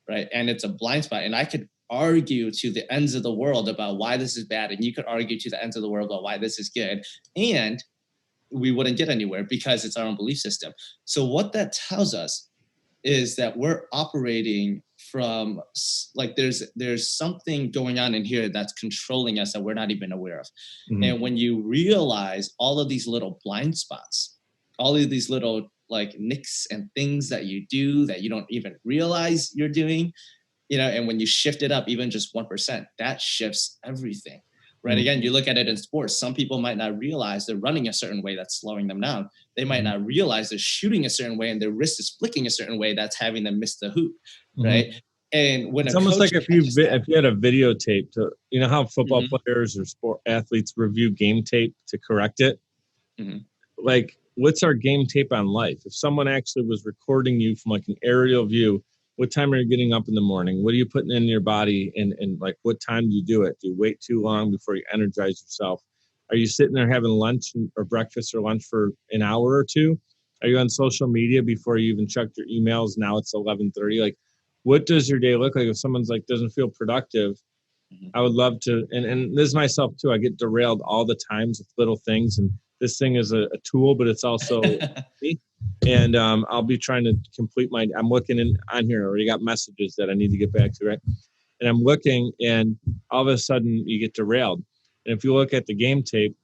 Right. And it's a blind spot. And I could argue to the ends of the world about why this is bad. And you could argue to the ends of the world about why this is good. And we wouldn't get anywhere because it's our own belief system. So what that tells us is that we're operating from like there's something going on in here that's controlling us that we're not even aware of. And when you realize all of these little blind spots, all of these little like nicks and things that you do that you don't even realize you're doing, and when you shift it up even just 1%, that shifts everything. Right. Again, you look at it in sports. Some people might not realize they're running a certain way that's slowing them down. They might not realize they're shooting a certain way and their wrist is flicking a certain way that's having them miss the hoop. Right. And when it's almost like if you had a videotape to, how football players or sport athletes review game tape to correct it. Like, what's our game tape on life? If someone actually was recording you from like an aerial view, What time are you getting up in the morning? What are you putting in your body? And like, what time do you do it? Do you wait too long before you energize yourself? Are you sitting there having lunch or breakfast or lunch for an hour or two? Are you on social media before you even checked your emails? Now it's 11:30. Like, what does your day look like? If someone's like, doesn't feel productive, I would love to, and this is myself too. I get derailed all the times with little things, and this thing is a tool, but it's also me. And I'll be trying to complete I'm looking on here. I already got messages that I need to get back to, right? And I'm looking, and all of a sudden you get derailed. And if you look at the game tape,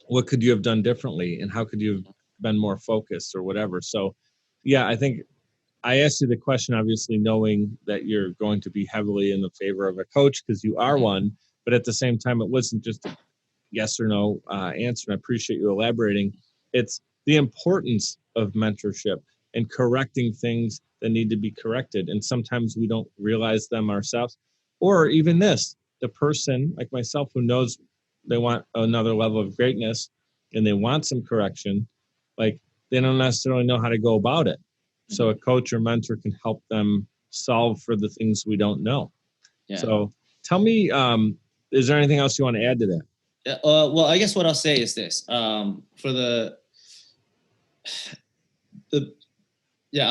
what could you have done differently, and how could you have been more focused or whatever? So, yeah, I think I asked you the question, obviously knowing that you're going to be heavily in the favor of a coach because you are one, but at the same time, it wasn't just a yes or no answer. And I appreciate you elaborating. It's the importance of mentorship and correcting things that need to be corrected. And sometimes we don't realize them ourselves. Or even this, the person like myself who knows they want another level of greatness and they want some correction, like they don't necessarily know how to go about it. So a coach or mentor can help them solve for the things we don't know. Yeah. So tell me, is there anything else you want to add to that? Yeah, well, I guess what I'll say is this. I'll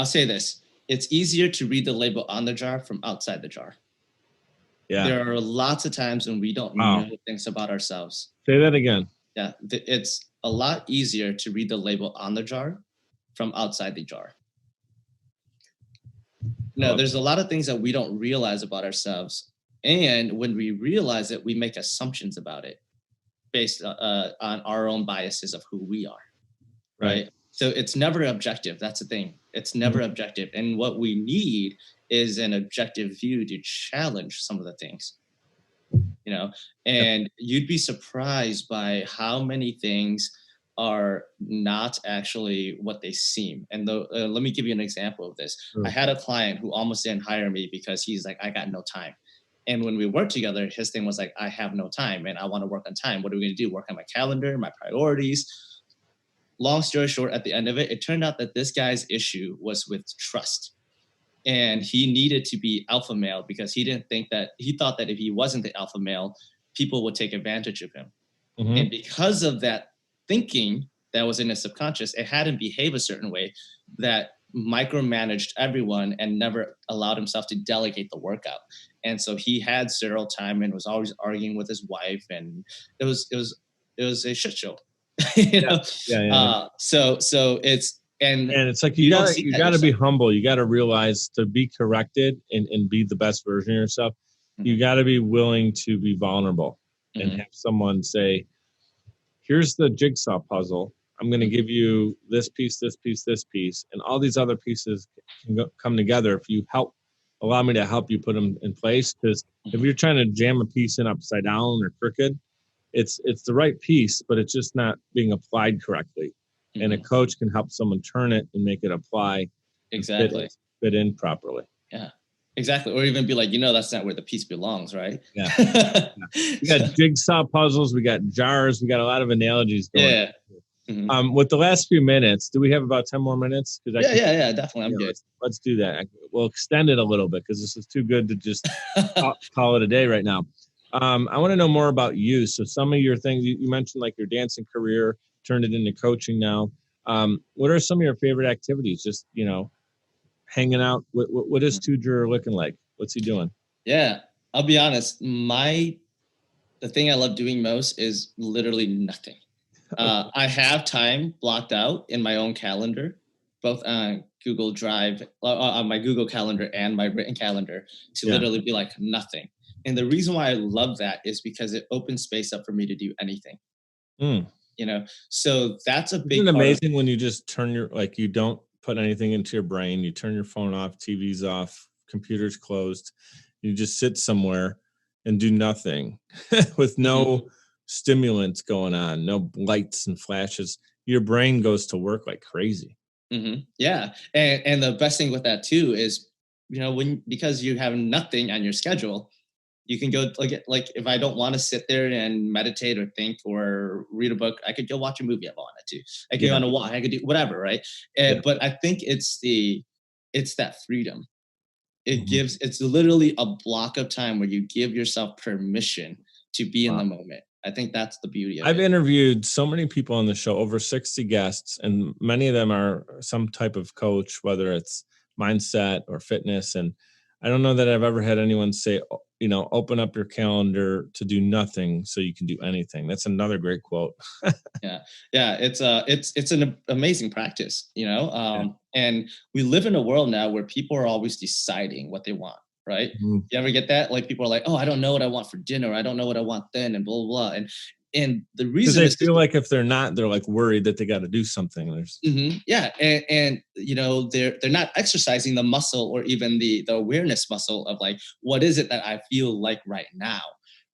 say this. It's easier to read the label on the jar from outside the jar. Yeah. There are lots of times when we don't know things about ourselves. Say that again. Yeah. It's a lot easier to read the label on the jar from outside the jar. No, there's a lot of things that we don't realize about ourselves. And when we realize it, we make assumptions about it based on our own biases of who we are. Right. So it's never objective. That's the thing. It's never objective. And what we need is an objective view to challenge some of the things, and you'd be surprised by how many things are not actually what they seem. And let me give you an example of this. I had a client who almost didn't hire me because he's like, I got no time. And when we worked together, his thing was like, I have no time and I want to work on time. What are we going to do? Work on my calendar, my priorities. Long story short, at the end of it, it turned out that this guy's issue was with trust. And he needed to be alpha male because he thought that if he wasn't the alpha male, people would take advantage of him. Mm-hmm. And because of that thinking that was in his subconscious, it had him behave a certain way that micromanaged everyone and never allowed himself to delegate the workout. And so he had zero time and was always arguing with his wife, and it was a shit show. So it's and it's like you gotta be humble. You gotta realize to be corrected and be the best version of yourself. Mm-hmm. You gotta be willing to be vulnerable and have someone say, here's the jigsaw puzzle. I'm going to give you this piece, this piece, this piece, and all these other pieces can come together if you allow me to help you put them in place. Because if you're trying to jam a piece in upside down or crooked, it's the right piece, but it's just not being applied correctly. Mm-hmm. And a coach can help someone turn it and make it apply exactly, fit in properly. Yeah. Exactly. Or even be like, that's not where the piece belongs, right? Yeah. We got jigsaw puzzles. We got jars. We got a lot of analogies going. Yeah. Mm-hmm. With the last few minutes, do we have about 10 more minutes? Yeah, definitely. I'm good. Let's do that. We'll extend it a little bit because this is too good to just call it a day right now. I want to know more about you. So some of your things, you mentioned like your dancing career, turned it into coaching now. What are some of your favorite activities? Just, hanging out. What is Tou Ger looking like? What's he doing? Yeah, I'll be honest. The thing I love doing most is literally nothing. I have time blocked out in my own calendar, both on Google Drive, on my Google Calendar and my written calendar, to literally be like nothing. And the reason why I love that is because it opens space up for me to do anything. So that's a big. Isn't it amazing when you just turn you don't put anything into your brain, you turn your phone off, TV's off, computer's closed, you just sit somewhere and do nothing with no stimulants going on, no lights and flashes. Your brain goes to work like crazy. Mm-hmm. Yeah. And the best thing with that too is, because you have nothing on your schedule, you can go like if I don't want to sit there and meditate or think or read a book, I could go watch a movie if I wanted to. I could go on a walk. I could do whatever, right? But I think it's that freedom. it's literally a block of time where you give yourself permission to be in the moment. I think that's the beauty of it. I've interviewed so many people on the show, over 60 guests, and many of them are some type of coach, whether it's mindset or fitness. And I don't know that I've ever had anyone say, open up your calendar to do nothing so you can do anything. That's another great quote. Yeah. It's an amazing practice, and we live in a world now where people are always deciding what they want, right? Mm-hmm. You ever get that? Like, people are like, oh, I don't know what I want for dinner. I don't know what I want then, and blah, blah, blah. And the reason they feel like if they're not, they're like worried that they got to do something. Yeah. And they're not exercising the muscle, or even the awareness muscle of like, what is it that I feel like right now?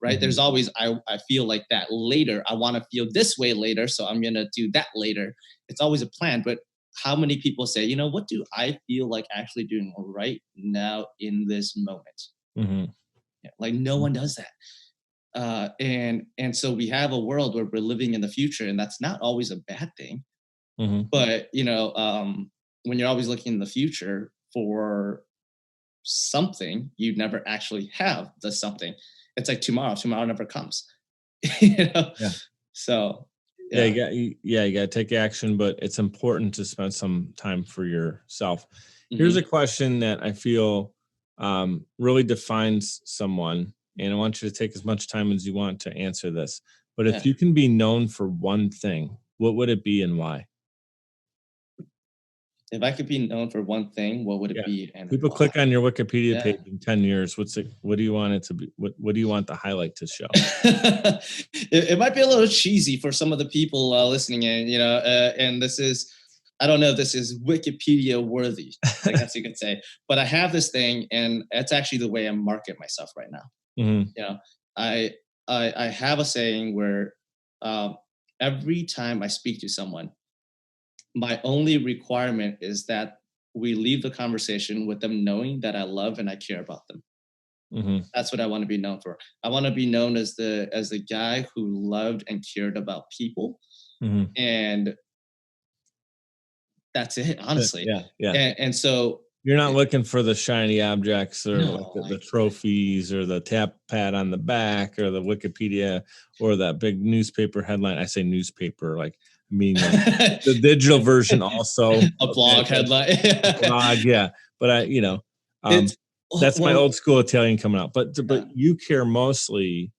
Right. Mm-hmm. There's always, I feel like that later. I want to feel this way later, so I'm going to do that later. It's always a plan. But how many people say, what do I feel like actually doing right now in this moment? Mm-hmm. Yeah, like no one does that. And so we have a world where we're living in the future, and that's not always a bad thing. Mm-hmm. But, when you're always looking in the future for something, you never actually have the something. It's like tomorrow never comes. Yeah. So yeah, you got to take action, but it's important to spend some time for yourself. Mm-hmm. Here's a question that I feel really defines someone, and I want you to take as much time as you want to answer this. But if you can be known for one thing, what would it be and why? If I could be known for one thing, what would it be? And people why? Click on your Wikipedia page in 10 years. What do you want it to be? What do you want the highlight to show? It might be a little cheesy for some of the people listening in, and this is, I don't know if this is Wikipedia worthy, I guess you could say, but I have this thing, and it's actually the way I market myself right now. Mm-hmm. I have a saying where every time I speak to someone, my only requirement is that we leave the conversation with them knowing that I love and I care about them. Mm-hmm. That's what I want to be known for. I want to be known as the guy who loved and cared about people. Mm-hmm. And that's it, honestly. Yeah. And so you're not looking for the shiny objects or the trophies or the tap pat on the back or the Wikipedia or that big newspaper headline. I say newspaper, like, I mean, the digital version also. A blog headline. Blog, yeah. But that's my old school Italian coming out. But you care mostly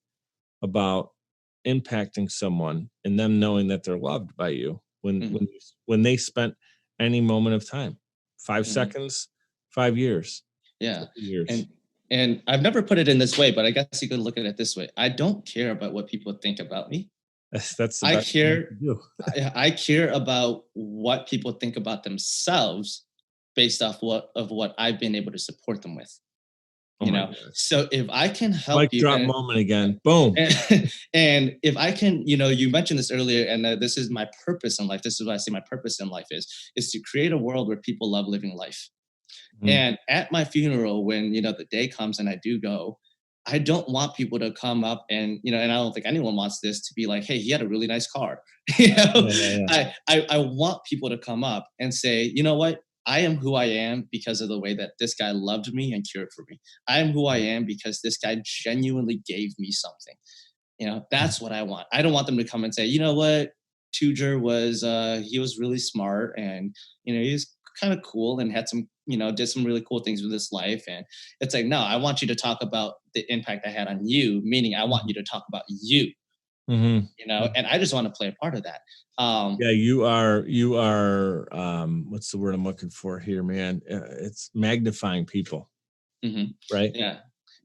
about impacting someone and them knowing that they're loved by you when they spent any moment of time, 5 seconds, 5 years. Yeah. Years. And I've never put it in this way, but I guess you could look at it this way. I don't care about what people think about me. That's the best thing to do. I care about what people think about themselves based off of what I've been able to support them with. So if I can help you, drop moment again, boom. And if I can, you mentioned this earlier, and this is my purpose in life. This is what I say my purpose in life is to create a world where people love living life. Mm-hmm. And at my funeral, when the day comes and I do go, I don't want people to come up and and I don't think anyone wants this to be like, hey, he had a really nice car. I want people to come up and say, you know what? I am who I am because of the way that this guy loved me and cared for me. I am who I am because this guy genuinely gave me something. That's what I want. I don't want them to come and say, you know what? Tou Ger was, he was really smart and, he was kind of cool and had some, did some really cool things with his life. And it's like, no, I want you to talk about the impact I had on you, meaning I want you to talk about you. Mm-hmm. And I just want to play a part of that. You are what's the word I'm looking for here, man? It's magnifying people. Mm-hmm. Right? Yeah.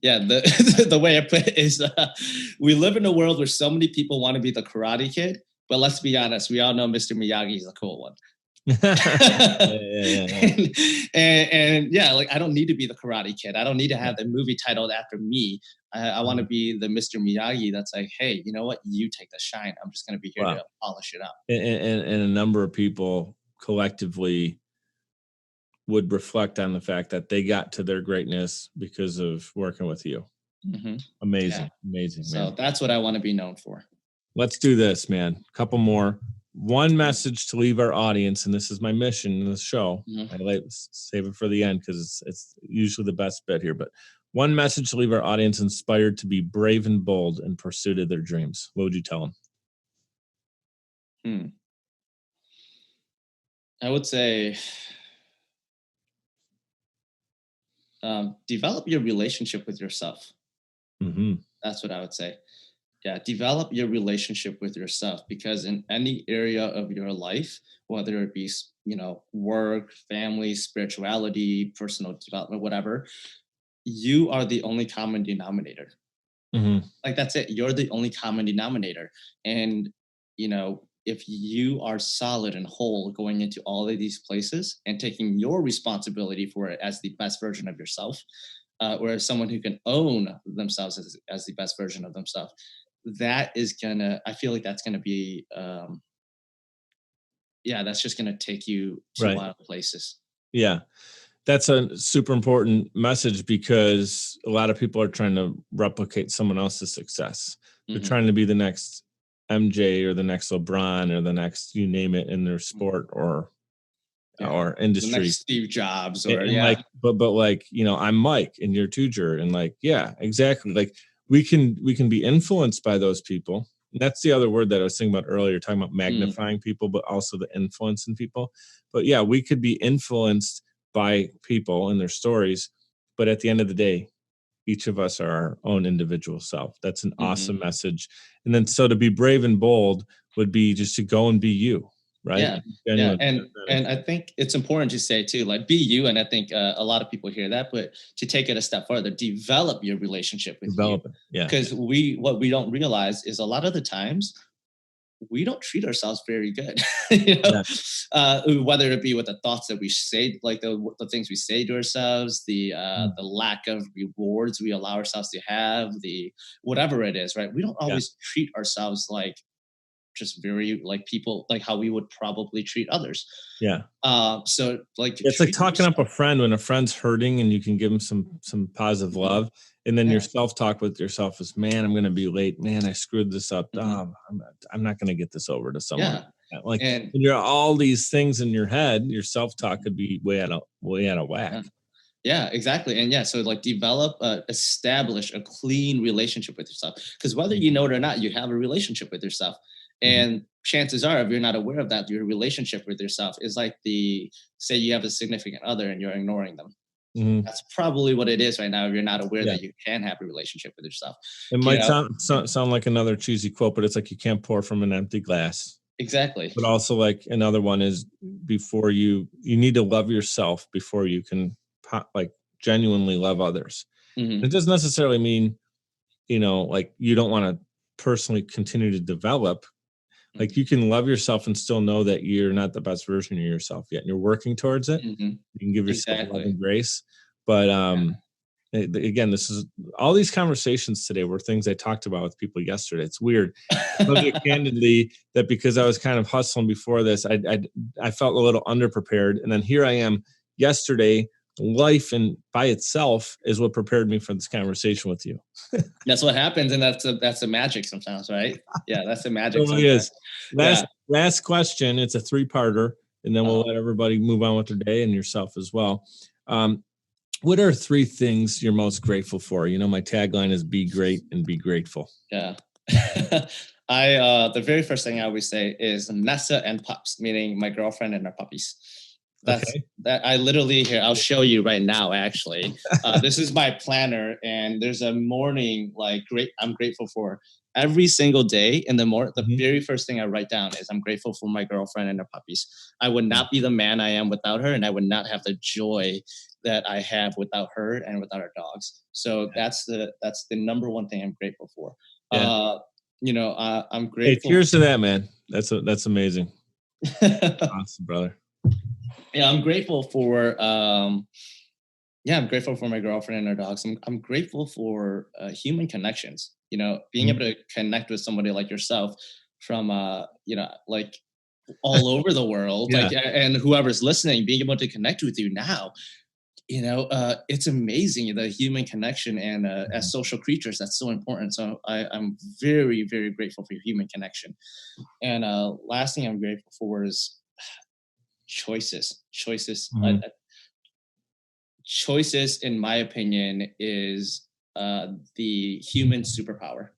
The way I put it is we live in a world where so many people want to be the Karate Kid, but let's be honest, we all know Mr. Miyagi is a cool one. And like, I don't need to be the Karate Kid. I don't need to have the movie titled after me. I want to be the Mr. Miyagi that's like, hey, you know what? You take the shine. I'm just going to be here to polish it up. And a number of people collectively would reflect on the fact that they got to their greatness because of working with you. Mm-hmm. Amazing. So that's what I want to be known for. Let's do this, man. A couple more. one message to leave our audience, and this is my mission in the show. I like save it for the end because it's usually the best bit here. But one message to leave our audience inspired to be brave and bold in pursuit of their dreams. What would you tell them? I would say develop your relationship with yourself. That's what I would say. Yeah, develop your relationship with yourself, because in any area of your life, whether it be, work, family, spirituality, personal development, whatever, you are the only common denominator. Like, that's it. You're the only common denominator. And, if you are solid and whole going into all of these places and taking your responsibility for it as the best version of yourself, or as someone who can own themselves as the best version of themselves, I feel like that's gonna be, that's just gonna take you to a lot of places. Yeah. That's a super important message, because a lot of people are trying to replicate someone else's success. They're trying to be the next MJ or the next LeBron or the next, you name it, in their sport or industry. The next Steve Jobs or like, but like, I'm Mike and you're Tou Ger, and like, yeah, exactly. Like we can be influenced by those people. And that's the other word that I was thinking about earlier, talking about magnifying people, but also the influence in people. But yeah, we could be influenced by people and their stories, but at the end of the day, each of us are our own individual self. That's an awesome message. And then, so to be brave and bold would be just to go and be you, right? Yeah. And I think it's important to say too, like, be you. And I think a lot of people hear that, but to take it a step further, develop your relationship with you. Yeah. Because what we don't realize is a lot of the times we don't treat ourselves very good, whether it be with the thoughts that we say, like the things we say to ourselves, the lack of rewards we allow ourselves to have, the whatever it is, right? We don't always treat ourselves like just very like people, like how we would probably treat others. Yeah. So like, it's like talking up a friend when a friend's hurting, and you can give them some positive love. And then your self-talk with yourself is, man, I'm going to be late. Man, I screwed this up. I'm not going to get this over to someone. Like, and you're all these things in your head, your self-talk could be way out of whack. Yeah, exactly. And so like establish a clean relationship with yourself, because whether you know it or not, you have a relationship with yourself. And chances are, if you're not aware of that, your relationship with yourself is like say you have a significant other and you're ignoring them. That's probably what it is right now, if you're not aware that you can have a relationship with yourself. It might sound like another cheesy quote, but it's like, you can't pour from an empty glass. Exactly. But also, like, another one is, before you need to love yourself before you can like genuinely love others. It doesn't necessarily mean, like, you don't want to personally continue to develop. Like, you can love yourself and still know that you're not the best version of yourself yet, and you're working towards it. You can give yourself love and grace. But again, this is all these conversations today were things I talked about with people yesterday. It's weird. Candidly, that because I was kind of hustling before this, I felt a little underprepared, and then here I am yesterday. Life and by itself is what prepared me for this conversation with you. That's what happens, and that's the magic sometimes, right? Yeah, that's the magic. It really is. Last question. It's a 3-parter, and then we'll let everybody move on with their day, and yourself as well. What are 3 things you're most grateful for? My tagline is be great and be grateful. Yeah. The very first thing I always say is Nessa and pups, meaning my girlfriend and our puppies. That I literally here. I'll show you right now. Actually, this is my planner, and there's a morning I'm grateful for every single day. In the morning, the very first thing I write down is I'm grateful for my girlfriend and her puppies. I would not be the man I am without her, and I would not have the joy that I have without her and without our dogs. So that's the number one thing I'm grateful for. I'm grateful. Hey, cheers to that, man. That's amazing. Awesome, brother. Yeah, I'm grateful for I'm grateful for my girlfriend and her dogs. I'm grateful for human connections. Being able to connect with somebody like yourself from like all over the world, and whoever's listening, being able to connect with you now. it's amazing, the human connection, and as social creatures, that's so important. So I'm very, very grateful for human connection. And last thing I'm grateful for is choices. Mm-hmm. Choices, in my opinion, is the human superpower.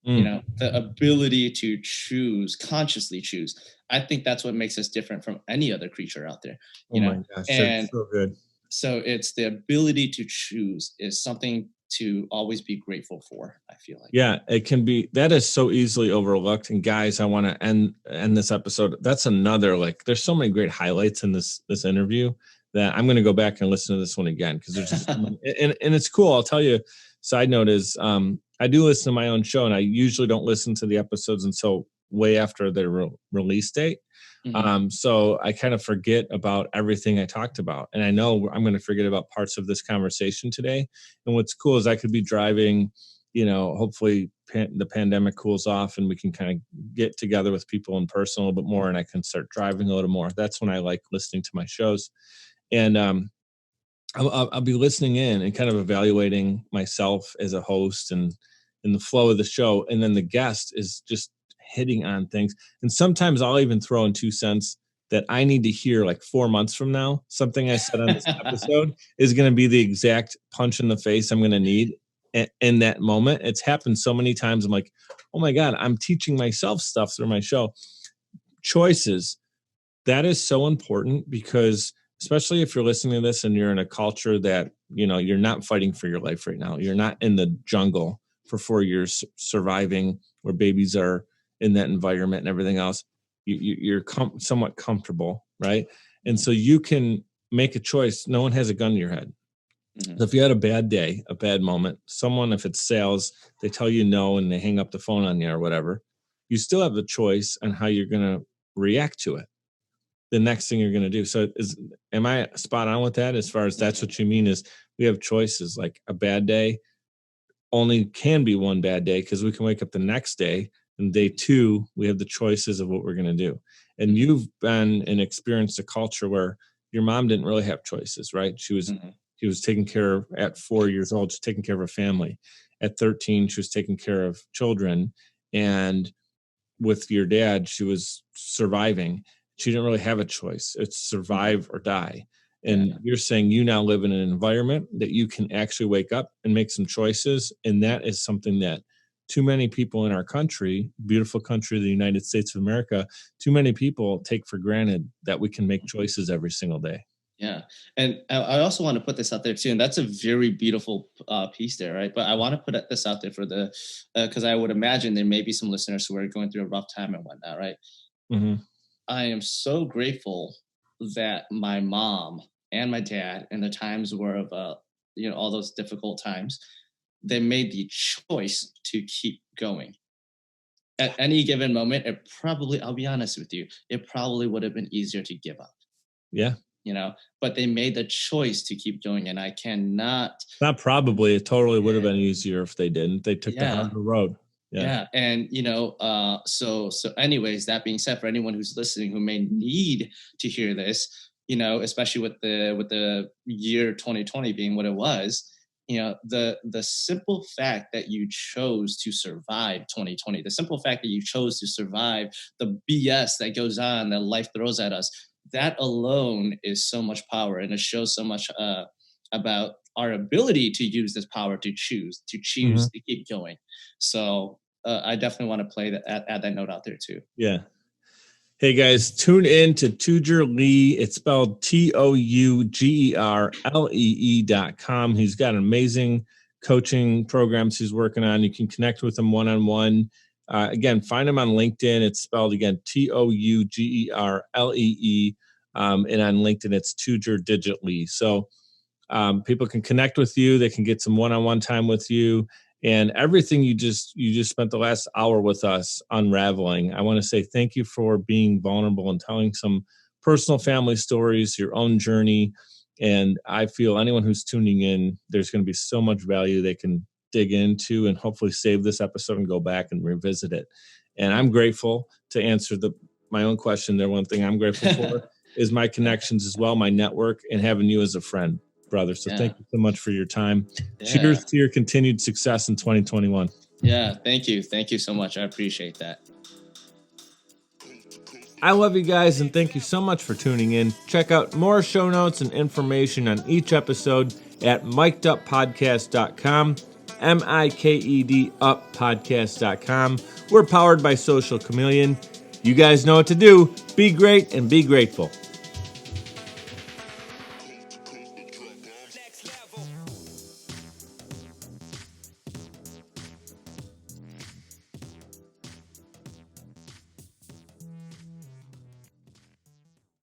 The ability to consciously choose. I think that's what makes us different from any other creature out there. My gosh, and that's so good. So it's the ability to choose is something to always be grateful for, I feel like. Yeah, it can be. That is so easily overlooked. And guys, I want to end this episode. That's another, like, there's so many great highlights in this interview that I'm going to go back and listen to this one again, because there's just and it's cool. I'll tell you, side note is I do listen to my own show, and I usually don't listen to the episodes until way after their release date. So I kind of forget about everything I talked about, and I know I'm going to forget about parts of this conversation today. And what's cool is I could be driving, hopefully the pandemic cools off and we can kind of get together with people in person a little bit more, and I can start driving a little more. That's when I like listening to my shows. And I'll be listening in and kind of evaluating myself as a host and in the flow of the show. And then the guest is just hitting on things. And sometimes I'll even throw in 2 cents that I need to hear like 4 months from now. Something I said on this episode is going to be the exact punch in the face I'm going to need in that moment. It's happened so many times. I'm like, oh my God, I'm teaching myself stuff through my show. Choices. That is so important, because especially if you're listening to this and you're in a culture that, you're not fighting for your life right now. You're not in the jungle for 4 years surviving where babies are in that environment and everything else. You're somewhat comfortable, right? And so you can make a choice. No one has a gun to your head. So if you had a bad day, a bad moment, someone, if it's sales, they tell you no and they hang up the phone on you or whatever, you still have the choice on how you're going to react to it. The next thing you're going to do. So am I spot on with that? As far as that's what you mean, is we have choices. Like a bad day only can be one bad day, because we can wake up the next day, and day 2, we have the choices of what we're going to do. And you've been and experienced a culture where your mom didn't really have choices, right? She was taken care of at 4 years old. She's taking care of her family. At 13, she was taking care of children. And with your dad, she was surviving. She didn't really have a choice. It's survive or die. And you're saying you now live in an environment that you can actually wake up and make some choices. And that is something that too many people in our country, beautiful country, the United States of America, too many people take for granted that we can make choices every single day. Yeah. And I also want to put this out there too. And that's a very beautiful piece there, right? But I want to put this out there for because I would imagine there may be some listeners who are going through a rough time and whatnot, right? I am so grateful that my mom and my dad, and the times were of, all those difficult times, they made the choice to keep going. At any given moment, I'll be honest with you, it probably would have been easier to give up. Yeah. But they made the choice to keep going, and I cannot. Not probably. It totally would have been easier if they didn't. They took the harder road. Yeah. And, so anyways, that being said, for anyone who's listening who may need to hear this, especially with the year 2020 being what it was, the simple fact that you chose to survive 2020, the simple fact that you chose to survive the BS that goes on, that life throws at us, that alone is so much power. And it shows so much about our ability to use this power to choose to keep going. So I definitely want to add that note out there too. Yeah. Hey guys, tune in to Tou Ger Lee. It's spelled TOUGERLEE.com. He's got amazing coaching programs he's working on. You can connect with him one-on-one. Again, find him on LinkedIn. It's spelled again TOUGERLEE. And on LinkedIn, it's Tou Ger Lee. So people can connect with you. They can get some one-on-one time with you. And everything you just spent the last hour with us unraveling. I want to say thank you for being vulnerable and telling some personal family stories, your own journey. And I feel anyone who's tuning in, there's going to be so much value they can dig into and hopefully save this episode and go back and revisit it. And I'm grateful to answer my own question there. One thing I'm grateful for is my connections as well, my network, and having you as a friend, brother. So thank you so much for your time. Cheers to your continued success in 2021. Yeah, thank you. Thank you so much. I appreciate that. I love you guys, and thank you so much for tuning in. Check out more show notes and information on each episode at mikeduppodcast.com, MIKED uppodcast.com. We're powered by Social Chameleon. You guys know what to do. Be great and be grateful.